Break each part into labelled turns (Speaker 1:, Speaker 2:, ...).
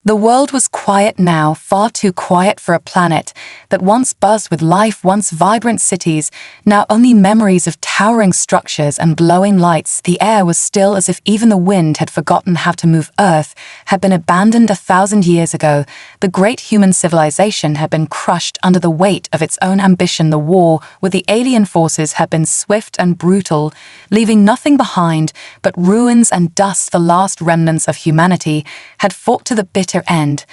Speaker 1: The world was quiet now, far too quiet for a planet that once buzzed with life, once vibrant cities, now only memories of towering structures and glowing lights. The air was still as if even the wind had forgotten how to move. Earth had been abandoned 1,000 years ago. The great human civilization had been crushed under the weight of its own ambition. The war with the alien forces had been swift and brutal, leaving nothing behind but ruins and dust. The last remnants of humanity had fought to the bitter end,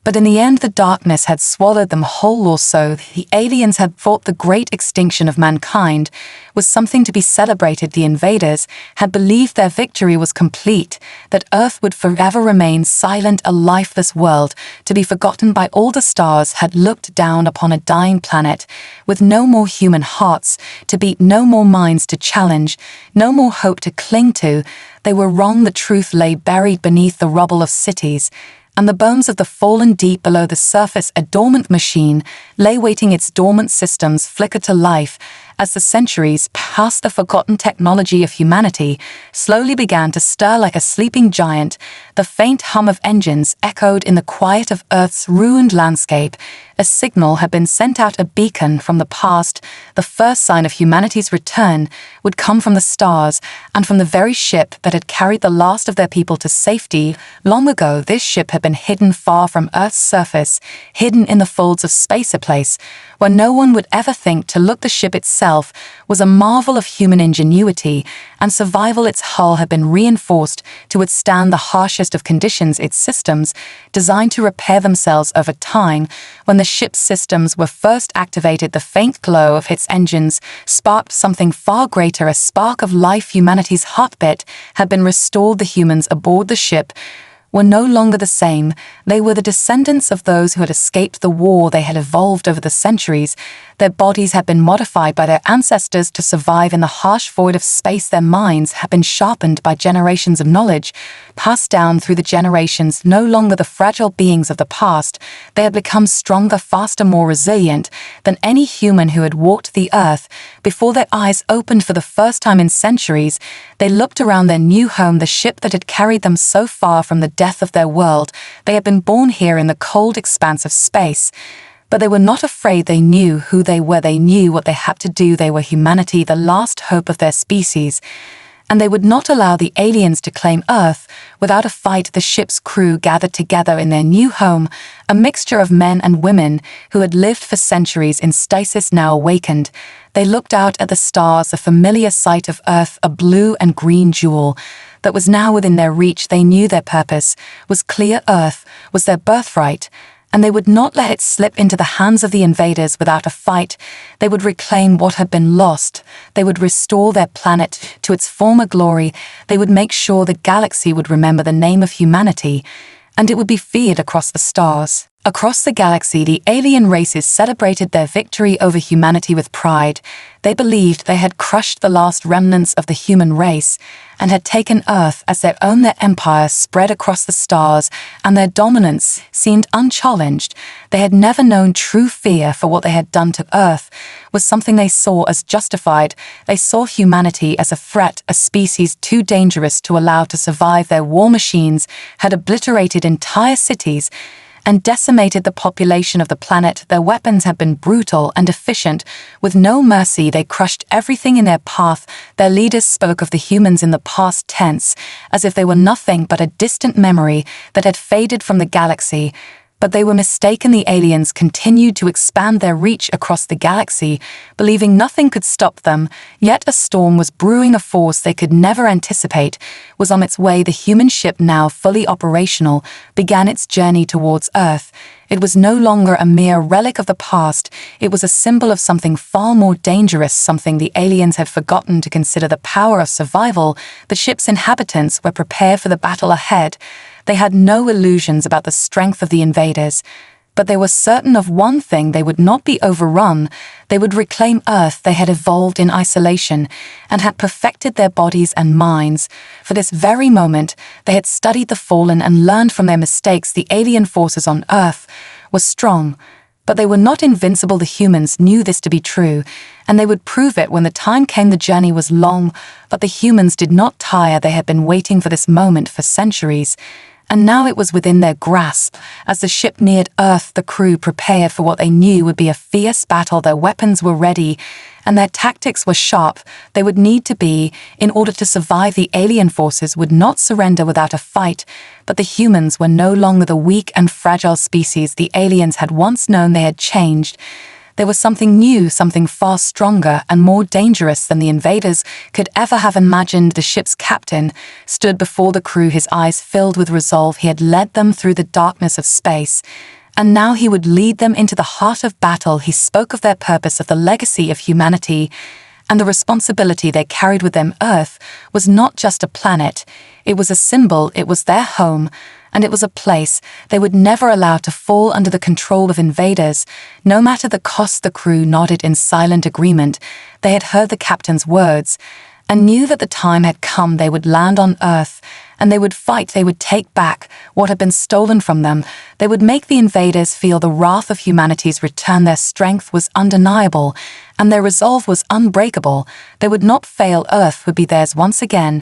Speaker 1: but in the end the darkness had swallowed them whole. Or so the aliens had thought. The great extinction of mankind was something to be celebrated. The invaders had believed their victory was complete, that Earth would forever remain silent, a lifeless world to be forgotten by all. The stars had looked down upon a dying planet with no more human hearts to beat, no more minds to challenge, no more hope to cling to. They were wrong. The truth lay buried beneath the rubble of cities and the bones of the fallen. Deep below the surface, a dormant machine lay waiting. Its dormant systems flickered to life as the centuries passed. The forgotten technology of humanity slowly began to stir like a sleeping giant. The faint hum of engines echoed in the quiet of Earth's ruined landscape. A signal had been sent out, a beacon from the past. The first sign of humanity's return would come from the stars and from the very ship that had carried the last of their people to safety. Long ago, this ship had been hidden far from Earth's surface, hidden in the folds of space, a place where no one would ever think to look. The ship itself was a marvel of human ingenuity and survival. Its hull had been reinforced to withstand the harshest of conditions. Its systems designed to repair themselves over time. When the ship's systems were first activated, the faint glow of its engines sparked something far greater, a spark of life. Humanity's heartbeat had been restored. The humans aboard the ship were no longer the same. They were the descendants of those who had escaped the war. They had evolved over the centuries. Their bodies had been modified by their ancestors to survive in the harsh void of space. Their minds had been sharpened by generations of knowledge, passed down through the generations. No longer the fragile beings of the past, they had become stronger, faster, more resilient than any human who had walked the earth. Before their eyes opened for the first time in centuries, they looked around their new home, the ship that had carried them so far from the death of their world. They had been born here in the cold expanse of space, but they were not afraid. They knew who they were. They knew what they had to do. They were humanity, the last hope of their species, and they would not allow the aliens to claim Earth without a fight. The ship's crew gathered together in their new home, a mixture of men and women who had lived for centuries in stasis, now awakened. They looked out at the stars, a familiar sight of Earth, a blue and green jewel that was now within their reach. They knew their purpose was clear. Earth was their birthright, and they would not let it slip into the hands of the invaders without a fight. They would reclaim what had been lost. They would restore their planet to its former glory. They would make sure the galaxy would remember the name of humanity, and it would be feared across the stars. Across the galaxy, the alien races celebrated their victory over humanity with pride. They believed they had crushed the last remnants of the human race and had taken Earth as their own. Their empire spread across the stars, and their dominance seemed unchallenged. They had never known true fear, for what they had done to Earth was something they saw as justified. They saw humanity as a threat, a species too dangerous to allow to survive. Their war machines had obliterated entire cities and decimated the population of the planet. Their weapons had been brutal and efficient. With no mercy, they crushed everything in their path. Their leaders spoke of the humans in the past tense, as if they were nothing but a distant memory that had faded from the galaxy. But they were mistaken. The aliens continued to expand their reach across the galaxy, believing nothing could stop them. Yet a storm was brewing. A force they could never anticipate was on its way. The human ship, now fully operational, began its journey towards Earth. It was no longer a mere relic of the past. It was a symbol of something far more dangerous, something the aliens had forgotten to consider: the power of survival. The ship's inhabitants were prepared for the battle ahead. They had no illusions about the strength of the invaders, but they were certain of one thing: they would not be overrun. They would reclaim Earth. They had evolved in isolation and had perfected their bodies and minds. For this very moment, they had studied the fallen and learned from their mistakes. The alien forces on Earth were strong, but they were not invincible. The humans knew this to be true, and they would prove it when the time came. The journey was long, but the humans did not tire. They had been waiting for this moment for centuries, and now it was within their grasp. As the ship neared Earth, the crew prepared for what they knew would be a fierce battle. Their weapons were ready, and their tactics were sharp. They would need to be, in order to survive. The alien forces would not surrender without a fight, but the humans were no longer the weak and fragile species the aliens had once known. They had changed. There was something new, something far stronger and more dangerous than the invaders could ever have imagined. The ship's captain stood before the crew, his eyes filled with resolve. He had led them through the darkness of space, and now he would lead them into the heart of battle. He spoke of their purpose, of the legacy of humanity, and the responsibility they carried with them. Earth was not just a planet, it was a symbol, it was their home, and it was a place they would never allow to fall under the control of invaders, no matter the cost. The crew nodded in silent agreement. They had heard the captain's words, and knew that the time had come. They would land on Earth, and they would fight. They would take back what had been stolen from them. They would make the invaders feel the wrath of humanity's return. Their strength was undeniable, and their resolve was unbreakable. They would not fail. Earth would be theirs once again,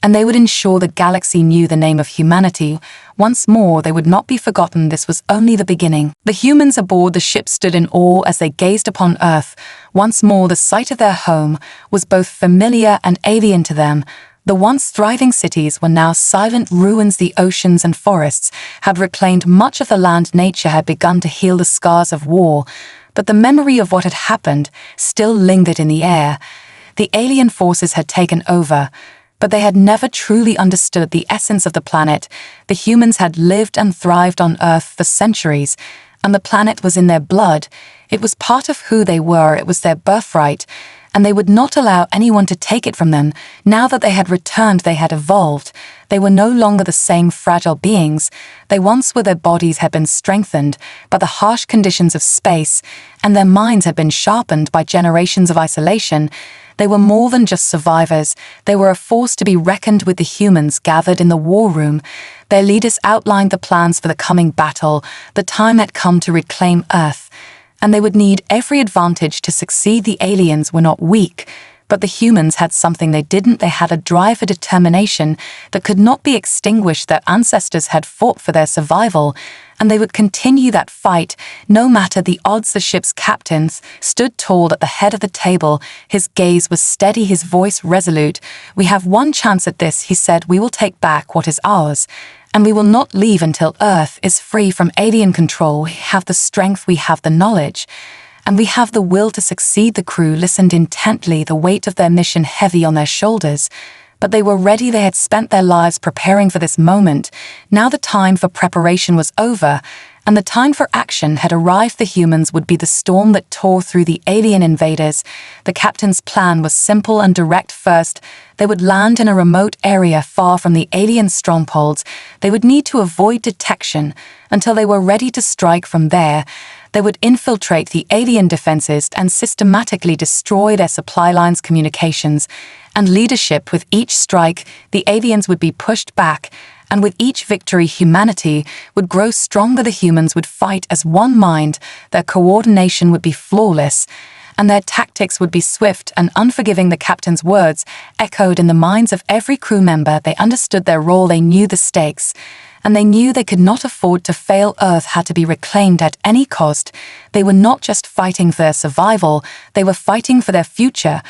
Speaker 1: and they would ensure the galaxy knew the name of humanity. Once more, they would not be forgotten. This was only the beginning. The humans aboard the ship stood in awe as they gazed upon Earth. Once more, the sight of their home was both familiar and alien to them. The once thriving cities were now silent ruins. The oceans and forests had reclaimed much of the land. Nature had begun to heal the scars of war, but the memory of what had happened still lingered in the air. The alien forces had taken over, but they had never truly understood the essence of the planet. The humans had lived and thrived on Earth for centuries, and the planet was in their blood. It was part of who they were. It was their birthright, and they would not allow anyone to take it from them. Now that they had returned, they had evolved. They were no longer the same fragile beings they once were. Their bodies had been strengthened by the harsh conditions of space, and their minds had been sharpened by generations of isolation. They were more than just survivors. They were a force to be reckoned with. The humans gathered in the war room. Their leaders outlined the plans for the coming battle. The time had come to reclaim Earth, and they would need every advantage to succeed. The aliens were not weak, but the humans had something they didn't. They had a drive for determination that could not be extinguished. Their ancestors had fought for their survival, and they would continue that fight, no matter the odds. The ship's captain stood tall at the head of the table. His gaze was steady, his voice resolute. "We have one chance at this," he said. "We will take back what is ours, and we will not leave until Earth is free from alien control. We have the strength, we have the knowledge, and we have the will to succeed." The crew listened intently, the weight of their mission heavy on their shoulders. But they were ready. They had spent their lives preparing for this moment. Now the time for preparation was over, and the time for action had arrived. The humans would be the storm that tore through the alien invaders. The captain's plan was simple and direct. First, they would land in a remote area far from the alien strongholds. They would need to avoid detection until they were ready to strike. From there, they would infiltrate the alien defenses and systematically destroy their supply lines, communications, and leadership. With each strike, the aliens would be pushed back, and with each victory, humanity would grow stronger. The humans would fight as one mind. Their coordination would be flawless, and their tactics would be swift and unforgiving. The captain's words echoed in the minds of every crew member. They understood their role, they knew the stakes, and they knew they could not afford to fail. Earth had to be reclaimed at any cost. They were not just fighting for their survival, they were fighting for their future,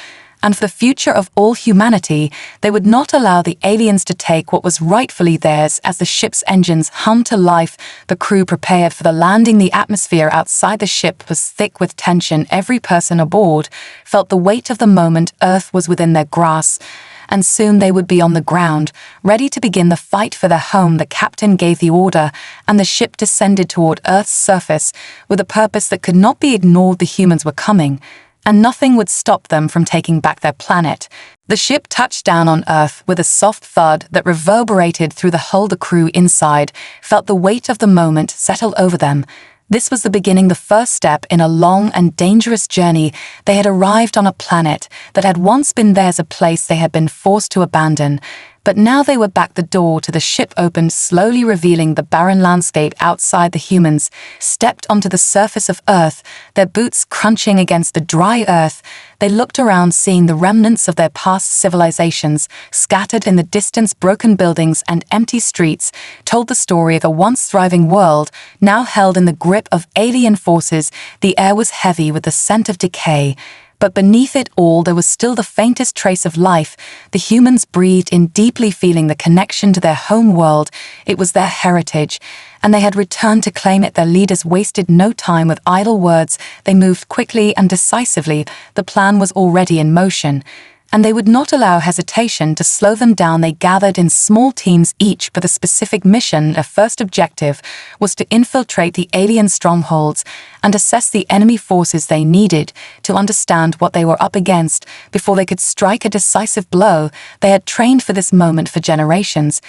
Speaker 1: and for the future of all humanity. They would not allow the aliens to take what was rightfully theirs. As the ship's engines hummed to life, the crew prepared for the landing. The atmosphere outside the ship was thick with tension. Every person aboard felt the weight of the moment. Earth was within their grasp, and soon they would be on the ground, ready to begin the fight for their home. The captain gave the order, and the ship descended toward Earth's surface with a purpose that could not be ignored. The humans were coming, and nothing would stop them from taking back their planet. The ship touched down on Earth with a soft thud that reverberated through the hull. The crew inside felt the weight of the moment settle over them. This was the beginning, the first step in a long and dangerous journey. They had arrived on a planet that had once been theirs, a place they had been forced to abandon. But now they were back. The door to the ship opened, slowly revealing the barren landscape outside. The humans stepped onto the surface of Earth, their boots crunching against the dry earth. They looked around, seeing the remnants of their past civilizations scattered in the distance. Broken buildings and empty streets told the story of a once thriving world, now held in the grip of alien forces. The air was heavy with the scent of decay. But beneath it all, there was still the faintest trace of life. The humans breathed in deeply, feeling the connection to their home world. It was their heritage, and they had returned to claim it. Their leaders wasted no time with idle words. They moved quickly and decisively. The plan was already in motion, and they would not allow hesitation to slow them down. They gathered in small teams, each with a specific mission. Their first objective was to infiltrate the alien strongholds and assess the enemy forces. They needed to understand what they were up against before they could strike a decisive blow. They had trained for this moment for generations.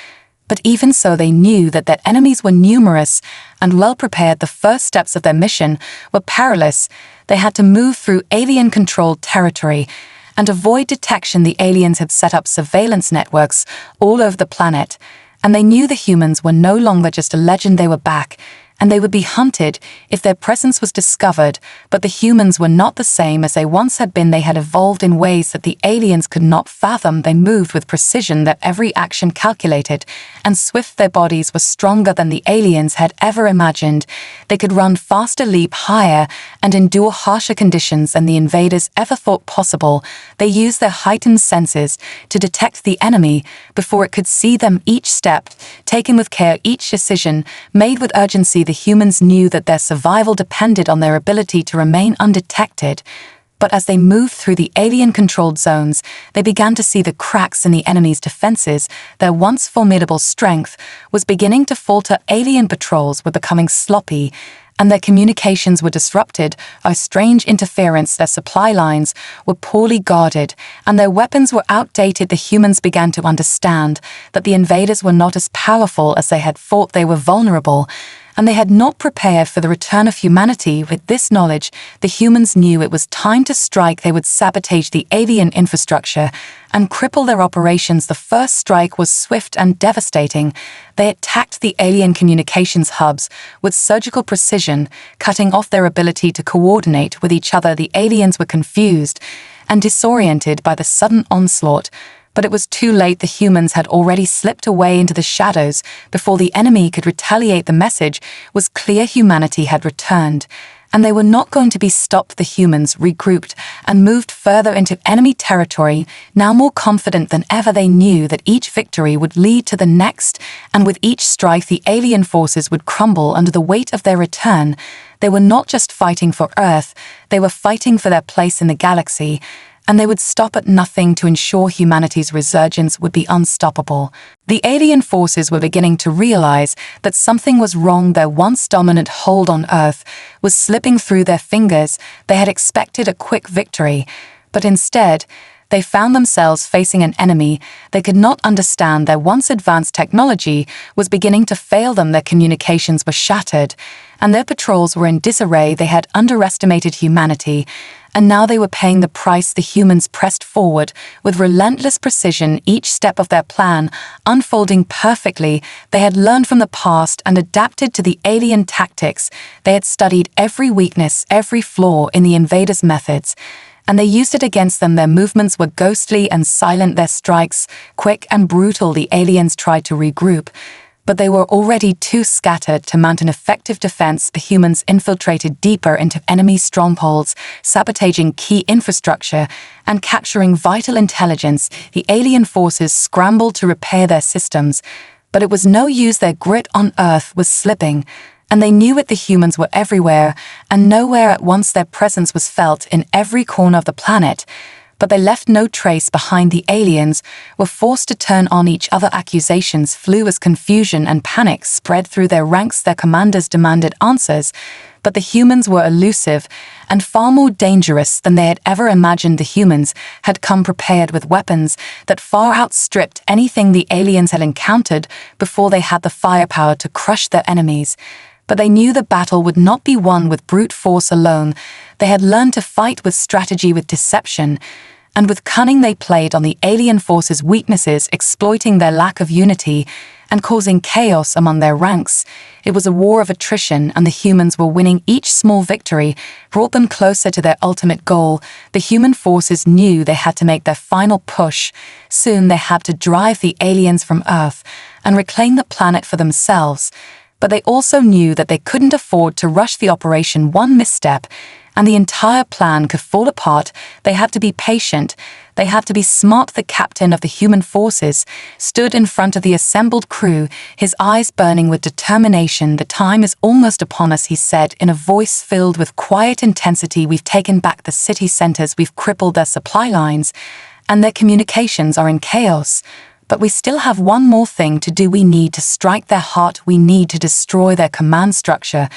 Speaker 1: But even so, they knew that their enemies were numerous and well prepared. The first steps of their mission were perilous. They had to move through alien-controlled territory and avoid detection. The aliens had set up surveillance networks all over the planet, and they knew the humans were no longer just a legend. They were back, and they would be hunted if their presence was discovered. But the humans were not the same as they once had been. They had evolved in ways that the aliens could not fathom. They moved with precision, their every action calculated and swift. Their bodies were stronger than the aliens had ever imagined. They could run faster, leap higher, and endure harsher conditions than the invaders ever thought possible. They used their heightened senses to detect the enemy before it could see them. Each step taken with care, each decision made with urgency. The humans knew that their survival depended on their ability to remain undetected. But as they moved through the alien-controlled zones, they began to see the cracks in the enemy's defenses. Their once formidable strength was beginning to falter. Alien patrols were becoming sloppy, and their communications were disrupted by strange interference. Their supply lines were poorly guarded, and their weapons were outdated. The humans began to understand that the invaders were not as powerful as they had thought. They were vulnerable, and they had not prepared for the return of humanity. With this knowledge, the humans knew it was time to strike. They would sabotage the alien infrastructure and cripple their operations. The first strike was swift and devastating. They attacked the alien communications hubs with surgical precision, cutting off their ability to coordinate with each other. The aliens were confused and disoriented by the sudden onslaught. But it was too late. The humans had already slipped away into the shadows before the enemy could retaliate. The message was clear: humanity had returned, and they were not going to be stopped. The humans regrouped and moved further into enemy territory. Now more confident than ever, they knew that each victory would lead to the next, and with each strike the alien forces would crumble under the weight of their return. They were not just fighting for Earth, they were fighting for their place in the galaxy, and they would stop at nothing to ensure humanity's resurgence would be unstoppable. The alien forces were beginning to realize that something was wrong. Their once dominant hold on Earth was slipping through their fingers. They had expected a quick victory, but instead, they found themselves facing an enemy they could not understand. Their once advanced technology was beginning to fail them. Their communications were shattered, and their patrols were in disarray. They had underestimated humanity, and now they were paying the price. The humans pressed forward with relentless precision, each step of their plan unfolding perfectly. They had learned from the past and adapted to the alien tactics. They had studied every weakness, every flaw in the invaders' methods, and they used it against them. Their movements were ghostly and silent, their strikes quick and brutal. The aliens tried to regroup, but they were already too scattered to mount an effective defense. The humans infiltrated deeper into enemy strongholds, sabotaging key infrastructure and capturing vital intelligence. The alien forces scrambled to repair their systems, but it was no use. Their grit on Earth was slipping, and they knew it. The humans were everywhere and nowhere at once. Their presence was felt in every corner of the planet, but they left no trace behind. The aliens were forced to turn on each other. Accusations flew as confusion and panic spread through their ranks. Their commanders demanded answers, but the humans were elusive and far more dangerous than they had ever imagined. The humans had come prepared with weapons that far outstripped anything the aliens had encountered before. They had the firepower to crush their enemies, but they knew the battle would not be won with brute force alone. They had learned to fight with strategy, with deception, and with cunning they played on the alien forces' weaknesses, exploiting their lack of unity and causing chaos among their ranks. It was a war of attrition, and the humans were winning. Each small victory brought them closer to their ultimate goal. The human forces knew they had to make their final push. Soon they had to drive the aliens from Earth and reclaim the planet for themselves. But they also knew that they couldn't afford to rush the operation. One misstep, and the entire plan could fall apart. They had to be patient. They had to be smart. The captain of the human forces stood in front of the assembled crew, his eyes burning with determination. "The time is almost upon us," he said in a voice filled with quiet intensity. "We've taken back the city centers, we've crippled their supply lines, and their communications are in chaos. But we still have one more thing to do. We need to strike their heart. We need to destroy their command structure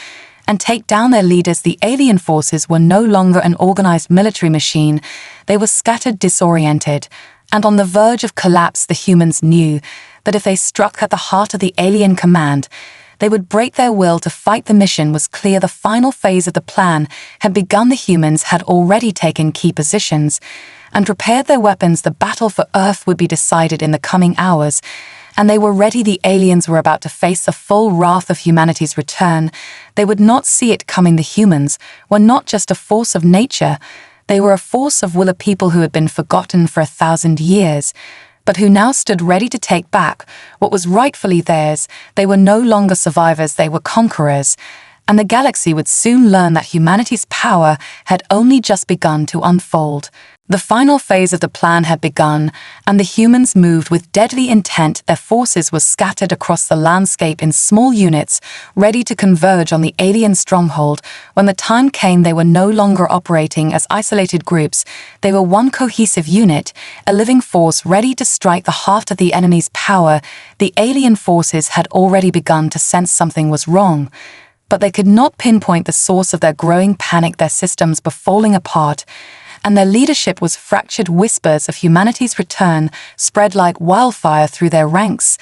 Speaker 1: and take down their leaders." The alien forces were no longer an organized military machine. They were scattered, disoriented, and on the verge of collapse. The humans knew that if they struck at the heart of the alien command, they would break their will to fight. The mission was clear. The final phase of the plan had begun. The humans had already taken key positions and prepared their weapons. The battle for Earth would be decided in the coming hours, and they were ready. The aliens were about to face the full wrath of humanity's return. They would not see it coming. The humans were not just a force of nature. They were a force of will, a people who had been forgotten for 1,000 years, but who now stood ready to take back what was rightfully theirs. They were no longer survivors, they were conquerors. And the galaxy would soon learn that humanity's power had only just begun to unfold. The final phase of the plan had begun, and the humans moved with deadly intent. Their forces were scattered across the landscape in small units, ready to converge on the alien stronghold. When the time came, they were no longer operating as isolated groups. They were one cohesive unit, a living force ready to strike the heart of the enemy's power. The alien forces had already begun to sense something was wrong, but they could not pinpoint the source of their growing panic. Their systems were falling apart, and their leadership was fractured. Whispers of humanity's return spread like wildfire through their ranks.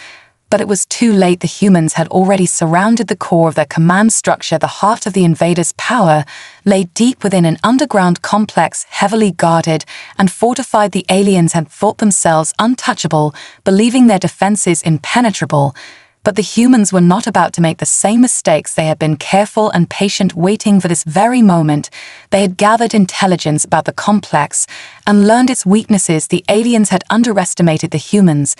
Speaker 1: But it was too late. The humans had already surrounded the core of their command structure. The heart of the invaders' power lay deep within an underground complex, heavily guarded and fortified. The aliens had thought themselves untouchable, believing their defenses impenetrable. But the humans were not about to make the same mistakes. They had been careful and patient, waiting for this very moment. They had gathered intelligence about the complex and learned its weaknesses. The aliens had underestimated the humans,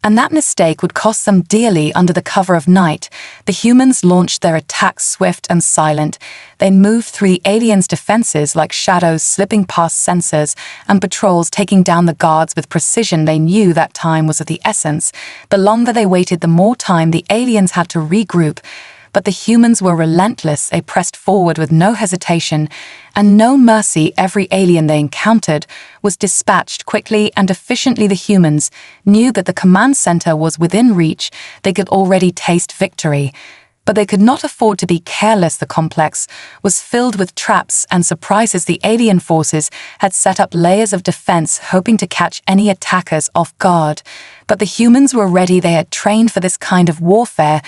Speaker 1: and that mistake would cost them dearly. Under the cover of night, the humans launched their attacks, swift and silent. They moved through the aliens' defenses like shadows, slipping past sensors and patrols, taking down the guards with precision. They knew that time was of the essence. The longer they waited, the more time the aliens had to regroup. But the humans were relentless. They pressed forward with no hesitation and no mercy. Every alien they encountered was dispatched quickly and efficiently. The humans knew that the command center was within reach. They could already taste victory. But they could not afford to be careless. The complex was filled with traps and surprises. The alien forces had set up layers of defense, hoping to catch any attackers off guard. But the humans were ready. They had trained for this kind of warfare.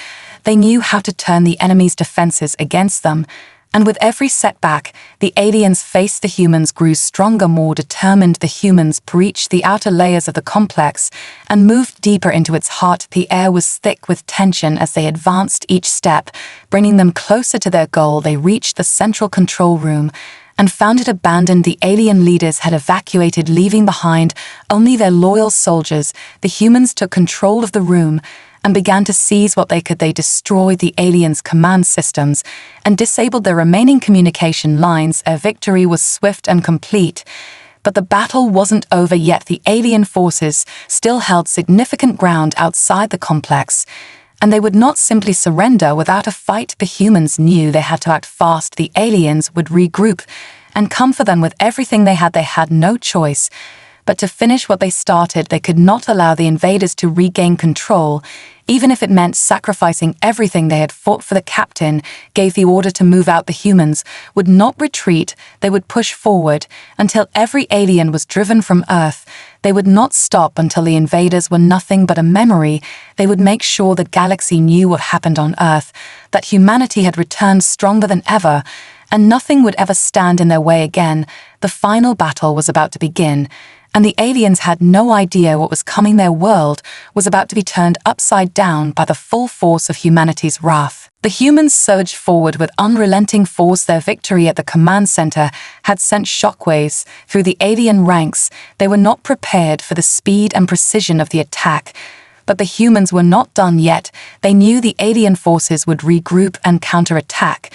Speaker 1: They knew how to turn the enemy's defenses against them. And with every setback the aliens faced, the humans grew stronger, more determined. The humans breached the outer layers of the complex and moved deeper into its heart. The air was thick with tension as they advanced, each step bringing them closer to their goal. They reached the central control room and found it abandoned. The alien leaders had evacuated, leaving behind only their loyal soldiers. The humans took control of the room and began to seize what they could. They destroyed the aliens' command systems and disabled their remaining communication lines. Their victory was swift and complete. But the battle wasn't over yet. The alien forces still held significant ground outside the complex, and they would not simply surrender without a fight. The humans knew they had to act fast. The aliens would regroup and come for them with everything they had. They had no choice but to finish what they started. They could not allow the invaders to regain control, even if it meant sacrificing everything they had fought for. The captain gave the order to move out. The humans would not retreat. They would push forward until every alien was driven from Earth. They would not stop until the invaders were nothing but a memory. They would make sure the galaxy knew what happened on Earth, that humanity had returned stronger than ever, and nothing would ever stand in their way again. The final battle was about to begin, and the aliens had no idea what was coming. Their world was about to be turned upside down by the full force of humanity's wrath. The humans surged forward with unrelenting force. Their victory at the command center had sent shockwaves through the alien ranks. They were not prepared for the speed and precision of the attack. But the humans were not done yet. They knew the alien forces would regroup and counterattack.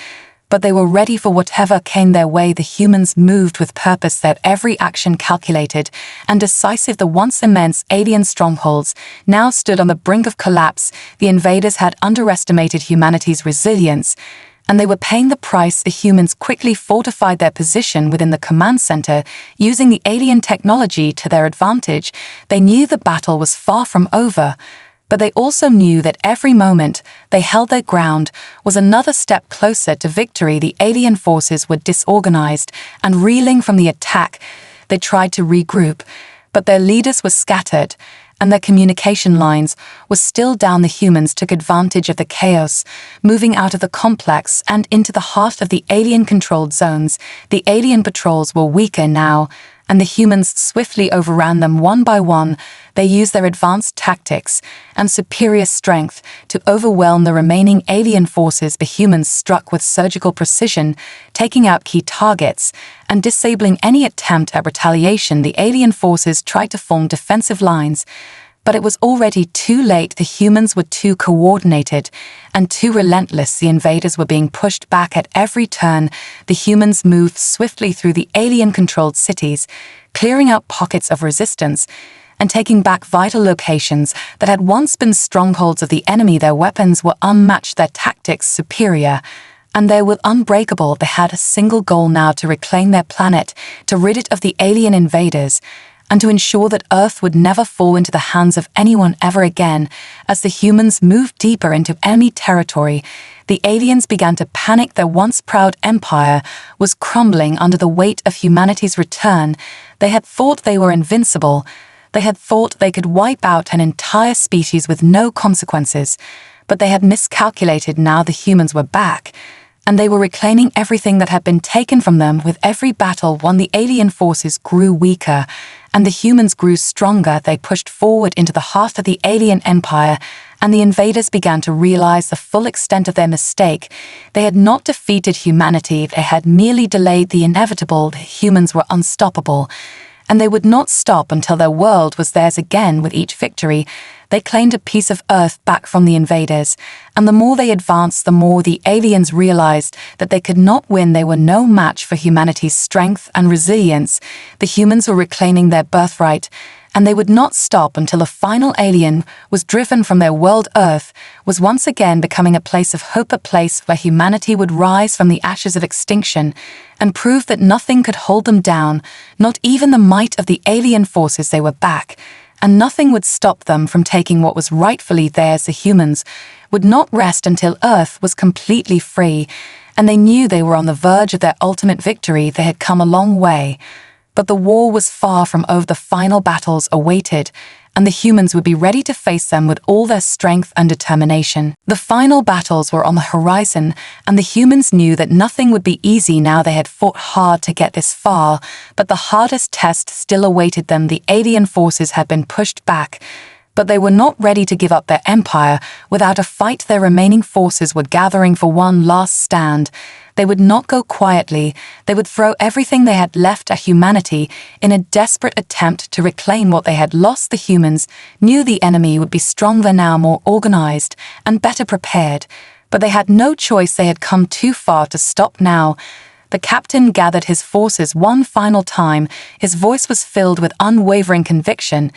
Speaker 1: But they were ready for whatever came their way. The humans moved with purpose, their every action calculated and decisive. The once immense alien strongholds now stood on the brink of collapse. The invaders had underestimated humanity's resilience, and they were paying the price. The humans quickly fortified their position within the command center, using the alien technology to their advantage. They knew the battle was far from over, but they also knew that every moment they held their ground was another step closer to victory. The alien forces were disorganized and reeling from the attack. They tried to regroup, but their leaders were scattered, and their communication lines were still down. The humans took advantage of the chaos, moving out of the complex and into the heart of the alien-controlled zones. The alien patrols were weaker now, and the humans swiftly overran them one by one. They used their advanced tactics and superior strength to overwhelm the remaining alien forces. The humans struck with surgical precision, taking out key targets and disabling any attempt at retaliation. The alien forces tried to form defensive lines, but it was already too late. The humans were too coordinated and too relentless. The invaders were being pushed back at every turn. The humans moved swiftly through the alien-controlled cities, clearing out pockets of resistance and taking back vital locations that had once been strongholds of the enemy. Their weapons were unmatched, their tactics superior, and they were unbreakable. They had a single goal now: to reclaim their planet, to rid it of the alien invaders, and to ensure that Earth would never fall into the hands of anyone ever again. As the humans moved deeper into enemy territory, the aliens began to panic. Their once proud empire was crumbling under the weight of humanity's return. They had thought they were invincible. They had thought they could wipe out an entire species with no consequences. But they had miscalculated. Now the humans were back, and they were reclaiming everything that had been taken from them. With every battle won, the alien forces grew weaker, and the humans grew stronger. They pushed forward into the heart of the alien empire, and the invaders began to realize the full extent of their mistake. They had not defeated humanity, they had merely delayed the inevitable. The humans were unstoppable, and they would not stop until their world was theirs again. With each victory, they claimed a piece of Earth back from the invaders, and the more they advanced, the more the aliens realized that they could not win. They were no match for humanity's strength and resilience. The humans were reclaiming their birthright, and they would not stop until the final alien was driven from their world. Earth was once again becoming a place of hope, a place where humanity would rise from the ashes of extinction and prove that nothing could hold them down, not even the might of the alien forces. They were back, and nothing would stop them from taking what was rightfully theirs. The humans would not rest until Earth was completely free, and they knew they were on the verge of their ultimate victory. They had come a long way, but the war was far from over. The final battles awaited, and the humans would be ready to face them with all their strength and determination. The final battles were on the horizon, and the humans knew that nothing would be easy. Now they had fought hard to get this far, but the hardest test still awaited them. The alien forces had been pushed back, but they were not ready to give up their empire without a fight. Their remaining forces were gathering for one last stand. They would not go quietly. They would throw everything they had left at humanity in a desperate attempt to reclaim what they had lost. The humans knew the enemy would be stronger now, more organized and better prepared, but they had no choice. They had come too far to stop now. The captain gathered his forces one final time. His voice was filled with unwavering conviction.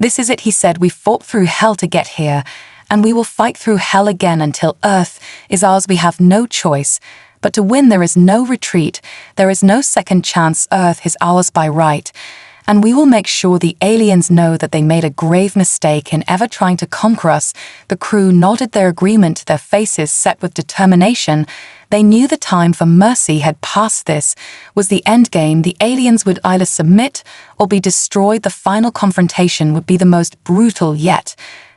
Speaker 1: "This is it," he said. "We fought through hell to get here, and we will fight through hell again until Earth is ours. We have no choice. But to win, there is no retreat. There is no second chance. Earth is ours by right. And we will make sure the aliens know that they made a grave mistake in ever trying to conquer us." The crew nodded their agreement, their faces set with determination. They knew the time for mercy had passed. This was the endgame. The aliens would either submit or be destroyed. The final confrontation would be the most brutal yet.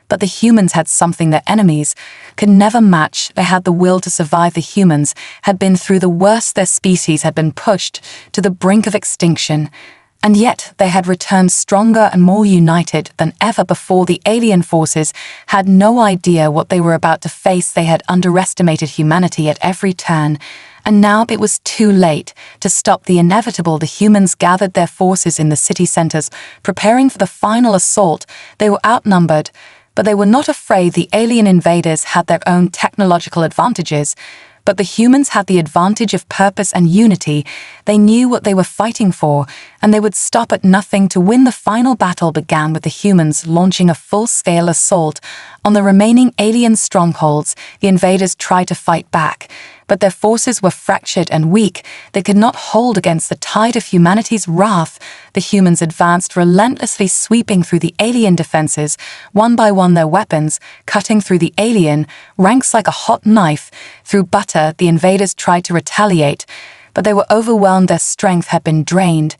Speaker 1: But the humans had something their enemies could never match. They had the will to survive. The humans had been through the worst. Their species had been pushed to the brink of extinction, And yet they had returned stronger and more united than ever before. The alien forces had no idea what they were about to face. They had underestimated humanity at every turn, and now it was too late to stop the inevitable. The humans gathered their forces in the city centers, preparing for the final assault. They were outnumbered, but they were not afraid. The alien invaders had their own technological advantages, but the humans had the advantage of purpose and unity. They knew what they were fighting for, and they would stop at nothing to win. The final battle began with the humans launching a full-scale assault on the remaining alien strongholds. The invaders tried to fight back, but their forces were fractured and weak. They could not hold against the tide of humanity's wrath. The humans advanced relentlessly, sweeping through the alien defenses, one by one, their weapons cutting through the alien ranks like a hot knife through butter. The invaders tried to retaliate, but they were overwhelmed. Their strength had been drained,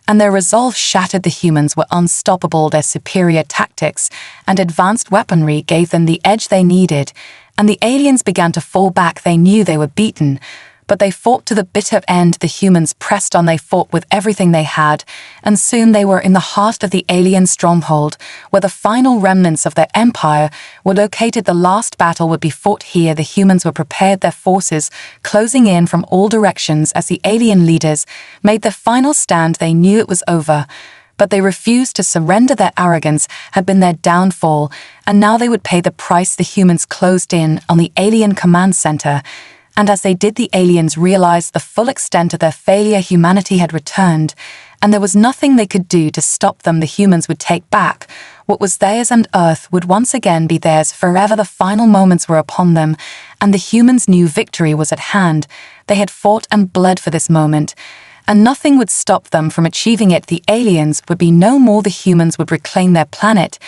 Speaker 1: and their resolve shattered. The humans were unstoppable. Their superior tactics and advanced weaponry gave them the edge they needed, and the aliens began to fall back. They knew they were beaten, but they fought to the bitter end. The humans pressed on. They fought with everything they had, and soon they were in the heart of the alien stronghold, where the final remnants of their empire were located. The last battle would be fought here. The humans were prepared, their forces closing in from all directions as the alien leaders made their final stand. They knew it was over, but they refused to surrender. Their arrogance had been their downfall, and now they would pay the price. The humans closed in on the alien command center, and as they did, the aliens realized the full extent of their failure. Humanity had returned, and there was nothing they could do to stop them. The humans would take back what was theirs, and Earth would once again be theirs forever. The final moments were upon them, and the humans knew victory was at hand. They had fought and bled for this moment, and nothing would stop them from achieving it. The aliens would be no more. The humans would reclaim their planet,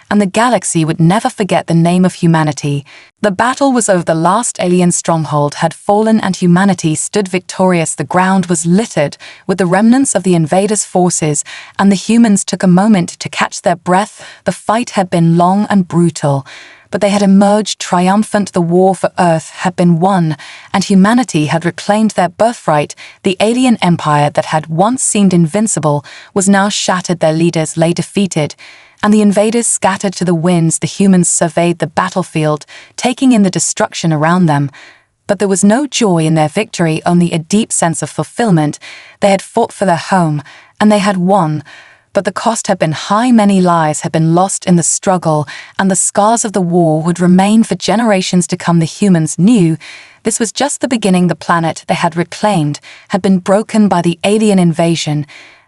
Speaker 1: and the galaxy would never forget the name of humanity. The battle was over. The last alien stronghold had fallen, and humanity stood victorious. The ground was littered with the remnants of the invaders' forces, and the humans took a moment to catch their breath. The fight had been long and brutal, but they had emerged triumphant. The war for Earth had been won, and humanity had reclaimed their birthright. The alien empire that had once seemed invincible was now shattered. Their leaders lay defeated, and the invaders scattered to the winds. The humans surveyed the battlefield, taking in the destruction around them. But there was no joy in their victory, only a deep sense of fulfillment. They had fought for their home, and they had won. But the cost had been high. Many lives had been lost in the struggle, and the scars of the war would remain for generations to come. The humans knew this was just the beginning. The planet they had reclaimed had been broken by the alien invasion,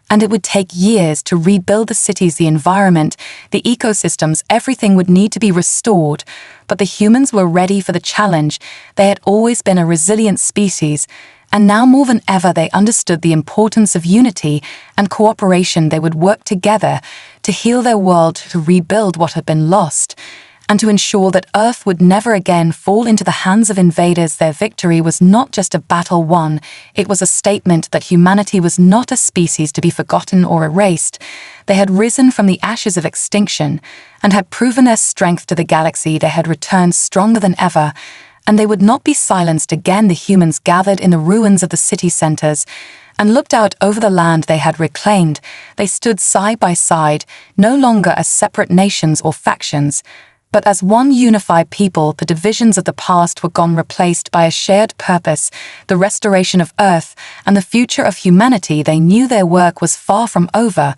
Speaker 1: and it would take years to rebuild the cities, the environment, the ecosystems. Everything would need to be restored. But the humans were ready for the challenge. They had always been a resilient species, and now more than ever they understood the importance of unity and cooperation. They would work together to heal their world, to rebuild what had been lost, and to ensure that Earth would never again fall into the hands of invaders. Their victory was not just a battle won, it was a statement that humanity was not a species to be forgotten or erased. They had risen from the ashes of extinction and had proven their strength to the galaxy. They had returned stronger than ever, and they would not be silenced again. The humans gathered in the ruins of the city centers and looked out over the land they had reclaimed. They stood side by side, no longer as separate nations or factions, but as one unified people. The divisions of the past were gone, replaced by a shared purpose, the restoration of Earth and the future of humanity. They knew their work was far from over,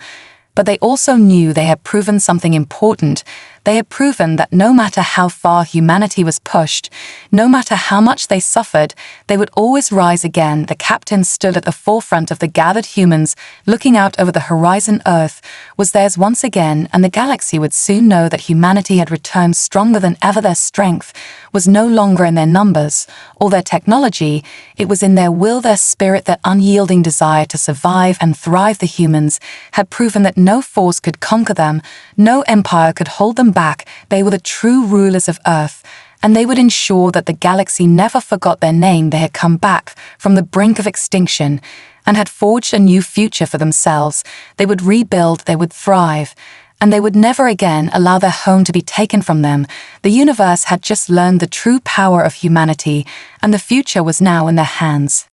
Speaker 1: but they also knew they had proven something important. They had proven that no matter how far humanity was pushed, no matter how much they suffered, they would always rise again. The captain stood at the forefront of the gathered humans, looking out over the horizon. Earth was theirs once again, and the galaxy would soon know that humanity had returned stronger than ever. Their strength was no longer in their numbers or their technology. It was in their will, their spirit, their unyielding desire to survive and thrive. The humans had proven that no force could conquer them, no empire could hold them back. They were the true rulers of Earth, and they would ensure that the galaxy never forgot their name. They had come back from the brink of extinction and had forged a new future for themselves. They would rebuild, they would thrive, and they would never again allow their home to be taken from them. The universe had just learned the true power of humanity, and the future was now in their hands.